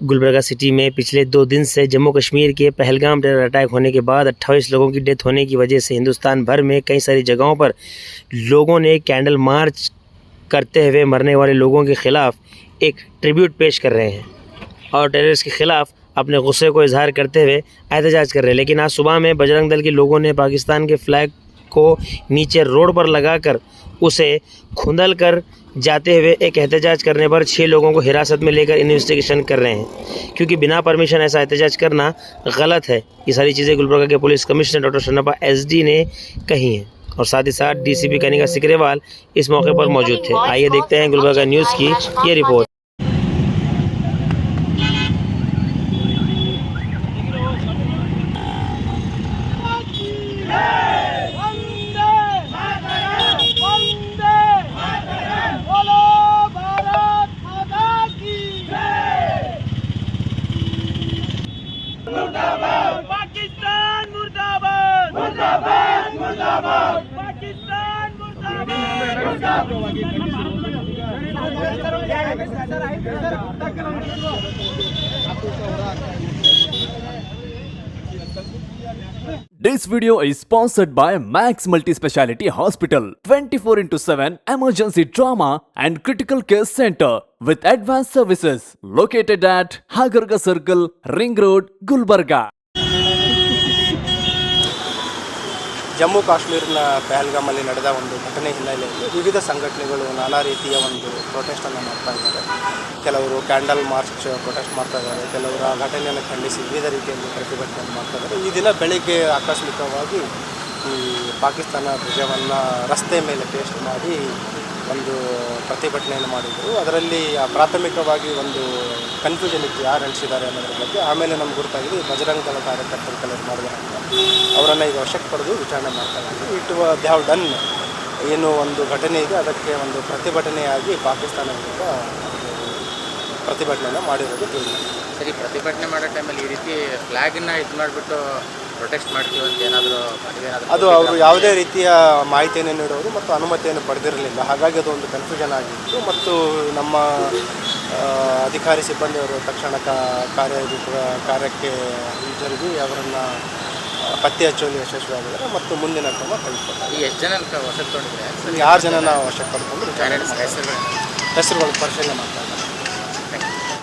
Gulbarga city में पिछले 2 दिन से जम्मू कश्मीर के पहलगाम टेरर अटैक होने के बाद 28 लोगों की डेथ होने की वजह से हिंदुस्तान भर में कई सारी जगहों पर लोगों ने कैंडल मार्च करते हुए मरने वाले लोगों के ख़िलाफ़ एक ट्रिब्यूट पेश कर रहे हैं और टेररिस्ट के ख़िलाफ़ अपने गुस्से को इजहार करते हुए एहतजाज कर रहे हैं। लेकिन आज सुबह में बजरंग दल के लोगों ने पाकिस्तान के फ्लैग को नीचे रोड पर लगाकर उसे खुंदल कर जाते हुए एक एहतजाज करने पर 6 लोगों को हिरासत में लेकर इन्वेस्टिगेशन कर रहे हैं, क्योंकि बिना परमिशन ऐसा एहतजाज करना गलत है। ये सारी चीज़ें गुलबर्गा के पुलिस कमिश्नर डॉक्टर शन्नप्पा SD ने कही हैं और साथ ही साथ DCP कनिका सिकरेवाल इस मौके पर मौजूद थे। आइए देखते हैं गुलबर्गा न्यूज़ की ये रिपोर्ट। पाकिस्तान मुर्दाबाद मुर्दाबाद मुर्दाबाद Pakistan This video is sponsored by Max Multi-Speciality Hospital, 24/7 emergency trauma and critical care center with advanced services located at Hagarga Circle, Ring Road, Gulbarga. Jammu ಕಾಶ್ಮೀರಿನ ಪಹಲ್ಗಾಮಲ್ಲಿ ನಡೆದ ಒಂದು ಘಟನೆ ಹಿನ್ನೆಲೆಯಲ್ಲಿ ವಿವಿಧ ಸಂಘಟನೆಗಳು ನಾನಾ ರೀತಿಯ ಒಂದು ಪ್ರೊಟೆಸ್ಟನ್ನು ಮಾಡ್ತಾ ಇದ್ದಾರೆ. ಕೆಲವರು ಕ್ಯಾಂಡಲ್ ಮಾರ್ಚ್ ಪ್ರೊಟೆಸ್ಟ್ ಮಾಡ್ತಾ ಇದ್ದಾರೆ, ಕೆಲವರು ಆ ಘಟನೆಯನ್ನು ಖಂಡಿಸಿ ವಿವಿಧ ರೀತಿಯಲ್ಲಿ ಪ್ರತಿಭಟನೆ ಮಾಡ್ತಾ ಇದ್ದಾರೆ. ಈ ದಿನ ಬೆಳಗ್ಗೆ ಆಕಸ್ಮಿಕವಾಗಿ ಈ ಪಾಕಿಸ್ತಾನ ಧ್ವಜವನ್ನು ರಸ್ತೆ ಮೇಲೆ ಪೇಸ್ಟ್ ಮಾಡಿ ಒಂದು ಪ್ರತಿಭಟನೆಯನ್ನು ಮಾಡಿದರು. ಅದರಲ್ಲಿ ಪ್ರಾಥಮಿಕವಾಗಿ ಒಂದು ಕನ್ಫ್ಯೂಷನ್ ಇತ್ತು, ಯಾರು ನಡೆಸಿದ್ದಾರೆ ಅನ್ನೋದ್ರ ಬಗ್ಗೆ. ಆಮೇಲೆ ನಮ್ಗೆ ಗೊತ್ತಾಗಿದೆ ಬಜರಂಗ ದಳ ಕಾರ್ಯಕರ್ತರು ಕೆಲವರು ಮಾಡಿದ್ದಾರೆ. ಅವರನ್ನು ಈಗ ವಶಕ್ಕೆ ಪಡೆದು ವಿಚಾರಣೆ ಮಾಡ್ತಾ ಇದ್ದೀವಿ. ದೇ ಹ್ಯಾವ್ ಡನ್ ಏನು ಒಂದು ಘಟನೆ ಇದೆ ಅದಕ್ಕೆ ಒಂದು ಪ್ರತಿಭಟನೆಯಾಗಿ ಪಾಕಿಸ್ತಾನ ವಿರುದ್ಧ ಪ್ರತಿಭಟನೆಯನ್ನು ಮಾಡಿರೋದು ತಿಳಿದಿದೆ. ಸರಿ, ಪ್ರತಿಭಟನೆ ಮಾಡೋ ಟೈಮಲ್ಲಿ ಈ ರೀತಿ ಫ್ಲ್ಯಾಗನ್ನು ಇದು ಮಾಡಿಬಿಟ್ಟು ಪ್ರೊಟೆಸ್ಟ್ ಮಾಡ್ತೀವಿ ಅಂತ ಏನಾದರೂ ಅದು ಅವರು ಯಾವುದೇ ರೀತಿಯ ಮಾಹಿತಿಯನ್ನು ನೀಡೋದು ಮತ್ತು ಅನುಮತಿಯನ್ನು ಪಡೆದಿರಲಿಲ್ಲ. ಹಾಗಾಗಿ ಅದು ಒಂದು ಕನ್ಫ್ಯೂಷನ್ ಆಗಿತ್ತು. ಮತ್ತು ನಮ್ಮ ಅಧಿಕಾರಿ ಸಿಬ್ಬಂದಿಯವರು ತಕ್ಷಣ ಕಾರ್ಯಕ್ಕೆ ಹಿಂಜರಿದು ಅವರನ್ನು ಪತ್ತೆ ಹಚ್ಚುವಲ್ಲಿ ಯಶಸ್ವಿಯಾಗಿದ್ದಾರೆ ಮತ್ತು ಮುಂದಿನ ಕ್ರಮ ತೆಗೆದುಕೊಂಡರು. ಈ ಎಷ್ಟು ಜನ ವಶಕ್ಕೆ ತೊಗೊಂಡಿದ್ದಾರೆ? 6 ಜನನ ವಶಕ್ಕೆ ಪಡ್ಕೊಂಡು ಹೆಸರುಗಳು ಪರಿಶೀಲನೆ ಮಾಡ್ತಾರೆ.